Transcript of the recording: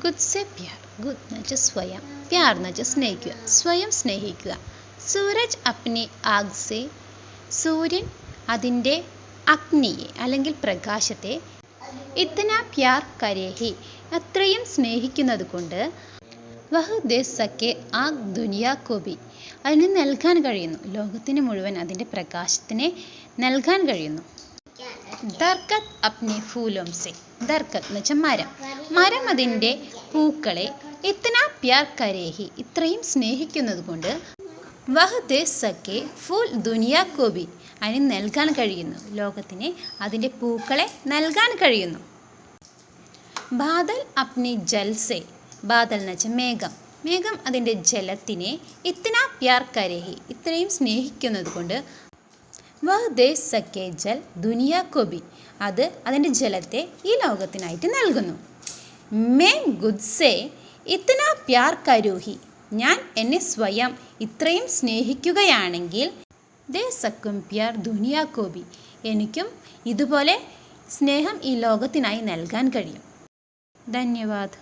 Good സെ Pyaar. Good എന്ന് വെച്ചാൽ സ്വയം, പ്യാർ എന്ന് വെച്ചാൽ സ്നേഹിക്കുക, സ്വയം സ്നേഹിക്കുക. സൂരജ് അപ്നി ആഗ് സെ, സൂര്യൻ അതിൻ്റെ അഗ്നിയെ അല്ലെങ്കിൽ പ്രകാശത്തെ, ഇത്തന പ്യാർ കരേഹി അത്രയും സ്നേഹിക്കുന്നത് കൊണ്ട്, വഹ് ദേ സക്കെ ആഗ് ദുനിയാ കോ ഭി അതിന് നൽകാൻ കഴിയുന്നു, ലോകത്തിന് മുഴുവൻ അതിൻ്റെ പ്രകാശത്തിനെ നൽകാൻ കഴിയുന്നു. ദർക്കത്ത് അപ്നെ ഫൂലോം സെ, ദർക്കത്ത് എന്ന് വെച്ചാൽ മരം, മരം അതിൻ്റെ പൂക്കളെ ഇത്തന പ്യാർ കരേഹി ഇത്രയും സ്നേഹിക്കുന്നത് കൊണ്ട്, വഹ് ദേ സക്കെ ഫൂൽ ദുനിയാ കോ ഭി അതിന് നൽകാൻ കഴിയുന്നു, ലോകത്തിന് അതിൻ്റെ പൂക്കളെ നൽകാൻ കഴിയുന്നു. ബാദൽ അപ്നി ജൽ സെ, ബാദൽ എന്ന് വെച്ചാൽ മേഘം, മേഘം അതിൻ്റെ ജലത്തിനെ ഇത്തന പ്യാർ കരേഹി ഇത്രയും സ്നേഹിക്കുന്നത് കൊണ്ട്, വഹ് ദേ സക്കെ ജൽ ദുനിയാ കോ ഭി അത് അതിൻ്റെ ജലത്തെ ഈ ലോകത്തിനായിട്ട് നൽകുന്നു. മേ ഖുദ് സെ ഇത്തന പ്യാർ കരൂഹി ഞാൻ എന്നെ സ്വയം ഇത്രയും സ്നേഹിക്കുകയാണെങ്കിൽ, ദേ സക്കും പ്യാർ ദുനിയാ കോ ഭി എനിക്കും ഇതുപോലെ സ്നേഹം ഈ ലോകത്തിനായി നൽകാൻ കഴിയും. ധന്യവാദ്.